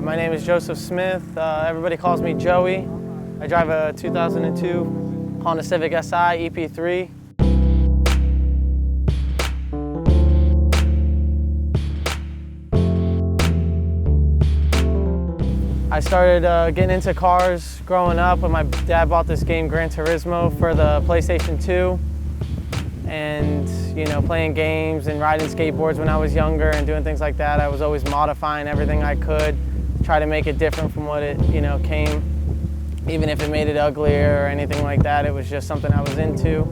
My name is Joseph Smith. Everybody calls me Joey. I drive a 2002 Honda Civic Si EP3. I started getting into cars growing up when my dad bought this game Gran Turismo for the PlayStation 2. And playing games and riding skateboards when I was younger and doing things like that. I was always modifying everything I could, try to make it different from what it came. Even if it made it uglier or anything like that, it was just something I was into.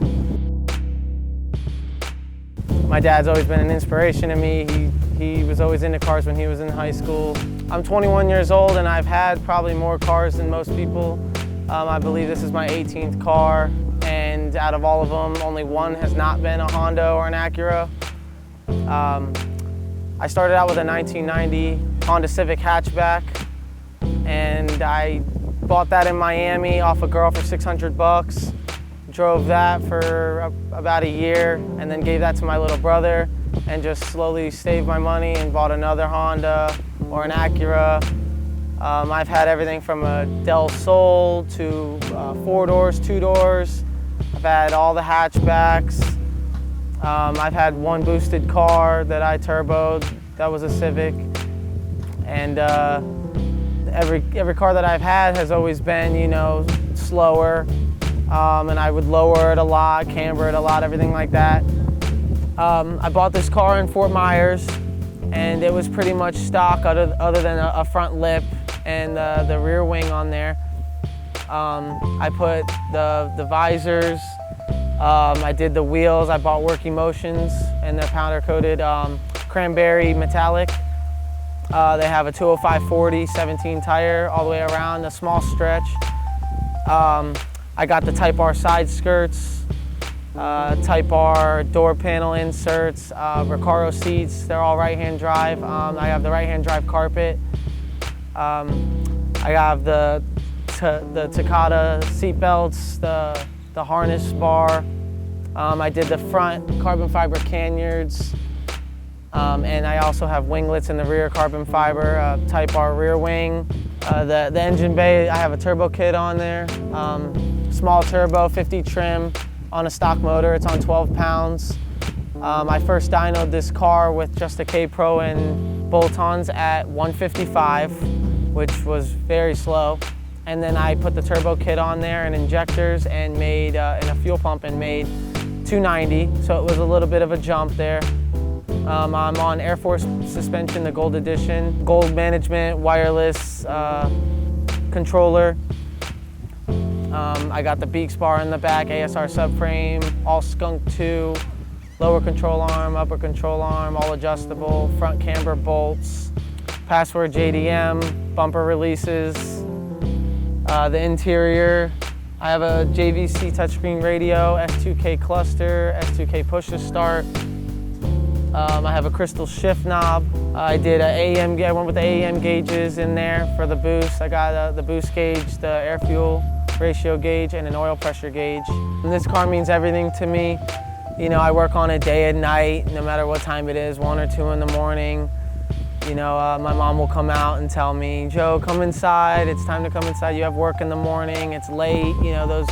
My dad's always been an inspiration to me. He was always into cars when he was in high school. I'm 21 years old and I've had probably more cars than most people. I believe this is my 18th car. And out of all of them, only one has not been a Honda or an Acura. I started out with a 1990 Honda Civic hatchback, and I bought that in Miami off a girl for 600 bucks. Drove that for about a year, and then gave that to my little brother, and just slowly saved my money and bought another Honda or an Acura. I've had everything from a Del Sol to 4 doors, 2 doors. I've had all the hatchbacks. I've had one boosted car that I turboed, that was a Civic. And every car that I've had has always been, slower. And I would lower it a lot, camber it a lot, everything like that. I bought this car in Fort Myers, and it was pretty much stock other than a front lip and the rear wing on there. I put the visors, I did the wheels, I bought Working Motions, and they're powder coated cranberry metallic. They have a 205/40 17 tire all the way around, a small stretch. I got the Type R side skirts, Type R door panel inserts, Recaro seats, they're all right-hand drive. I have the right-hand drive carpet. I have the Takata seat belts, the harness bar. I did the front carbon fiber canyards, and I also have winglets in the rear carbon fiber, Type R rear wing. The engine bay, I have a turbo kit on there, small turbo, 50 trim on a stock motor. It's on 12 pounds. I first dynoed this car with just a K-Pro and bolt-ons at 155, which was very slow. And then I put the turbo kit on there and injectors and made, and a fuel pump, and made 290. So it was a little bit of a jump there. I'm on Air Force suspension, the Gold Edition. Gold management, wireless controller. I got the Beaks bar in the back, ASR subframe, all Skunk 2, lower control arm, upper control arm, all adjustable, front camber bolts, password JDM, bumper releases. The interior, I have a JVC touchscreen radio, S2K cluster, S2K push to start. I have a crystal shift knob. I did I went with the AEM gauges in there for the boost. I got the boost gauge, the air fuel ratio gauge, and an oil pressure gauge. And this car means everything to me. I work on it day and night, no matter what time it is, 1 or 2 in the morning. My mom will come out and tell me, Joe, come inside, it's time to come inside, you have work in the morning, it's late, the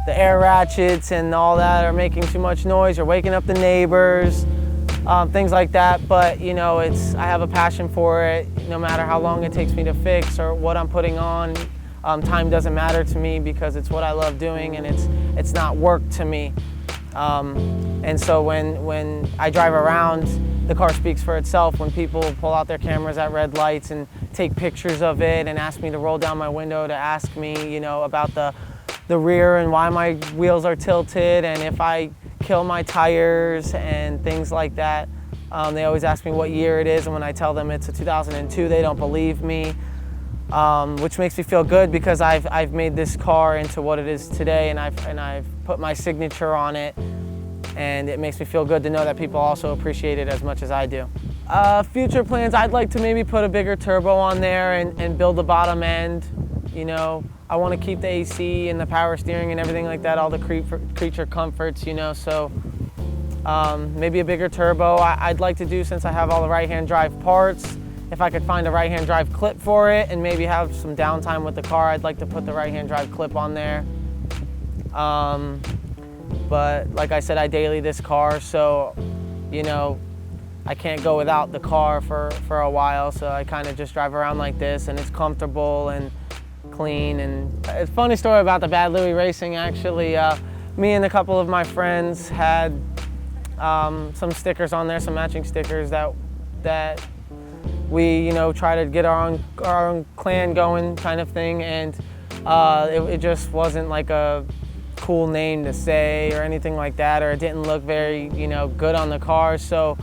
air ratchets and all that are making too much noise, you're waking up the neighbors, things like that. But I have a passion for it. No matter how long it takes me to fix or what I'm putting on, time doesn't matter to me because it's what I love doing, and it's not work to me. And so when I drive around, the car speaks for itself. When people pull out their cameras at red lights and take pictures of it and ask me to roll down my window to ask me, about the rear and why my wheels are tilted and if I kill my tires and things like that. They always ask me what year it is, and when I tell them it's a 2002, they don't believe me, which makes me feel good because I've made this car into what it is today, and I've put my signature on it. And it makes me feel good to know that people also appreciate it as much as I do. Future plans, I'd like to maybe put a bigger turbo on there and build the bottom end. I want to keep the AC and the power steering and everything like that, all the creature comforts, so maybe a bigger turbo. I'd like to do, since I have all the right-hand drive parts if I could find a right-hand drive clip for it and maybe have some downtime with the car, I'd like to put the right-hand drive clip on there. But like I said, I daily this car, so, you know, I can't go without the car for a while, so I kind of just drive around like this, and it's comfortable and clean. And it's a funny story about the Bad Louie Racing, actually. Me and a couple of my friends had some stickers on there, some matching stickers that we, you know, try to get our own clan going kind of thing, and it just wasn't like a cool name to say or anything like that, or it didn't look very, you know, good on the car. So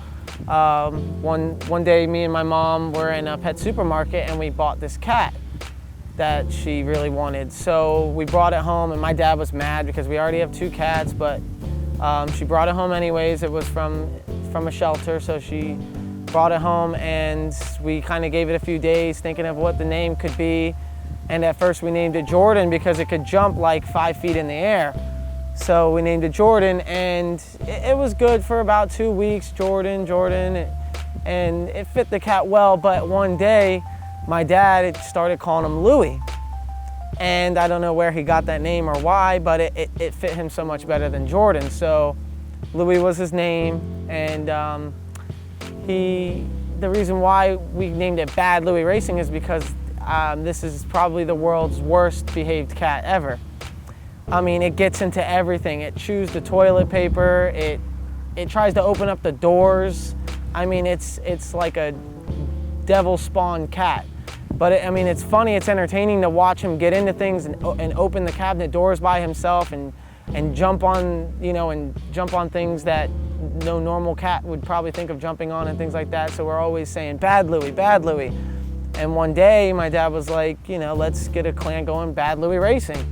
one day me and my mom were in a pet supermarket and we bought this cat that she really wanted. So we brought it home, and my dad was mad because we already have 2 cats, but she brought it home anyways. It was from a shelter, so she brought it home, and we kind of gave it a few days thinking of what the name could be. And at first we named it Jordan because it could jump like 5 feet in the air. So we named it Jordan, and it was good for about 2 weeks, Jordan, and it fit the cat well. But one day, my dad started calling him Louie. And I don't know where he got that name or why, but it fit him so much better than Jordan. So Louie was his name, and the reason why we named it Bad Louie Racing is because this is probably the world's worst behaved cat ever. I mean, it gets into everything. It chews the toilet paper. It tries to open up the doors. I mean, it's like a devil spawned cat. But I mean, it's funny, it's entertaining to watch him get into things and open the cabinet doors by himself and jump on, you know, and jump on things that no normal cat would probably think of jumping on and things like that. So we're always saying, Bad Louie, Bad Louie. And one day my dad was like, you know, let's get a clan going, Bad Louie Racing.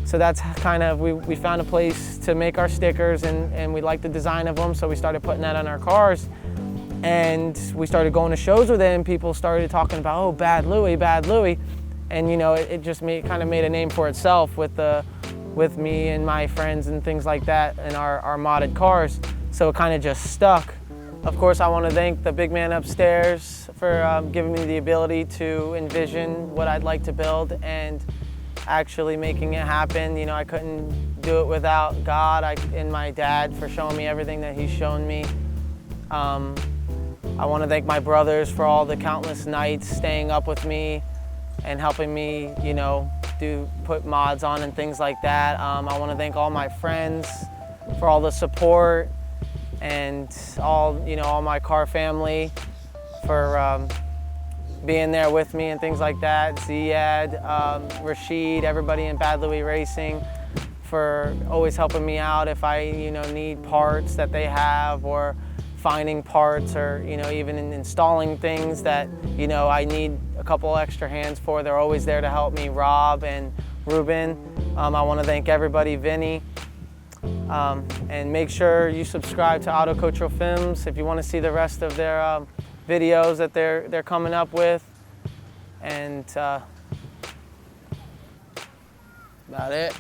So that's kind of, we found a place to make our stickers, and we liked the design of them, so we started putting that on our cars. And we started going to shows with it, and people started talking about, oh, Bad Louie, Bad Louie. And you know, it just kind of made a name for itself with me and my friends and things like that in our modded cars. So it kind of just stuck. Of course, I want to thank the big man upstairs for giving me the ability to envision what I'd like to build and actually making it happen. You know, I couldn't do it without God and my dad for showing me everything that he's shown me. I want to thank my brothers for all the countless nights staying up with me and helping me, you know, put mods on and things like that. I want to thank all my friends for all the support, and all my car family for being there with me and things like that. Ziad, Rashid, everybody in Bad Louie Racing for always helping me out if I, you know, need parts that they have, or finding parts, or, you know, even in installing things that, you know, I need a couple extra hands for. They're always there to help me. Rob and Ruben. I want to thank everybody, Vinny. And make sure you subscribe to Autocultural Films if you want to see the rest of their videos that they're coming up with. And about it.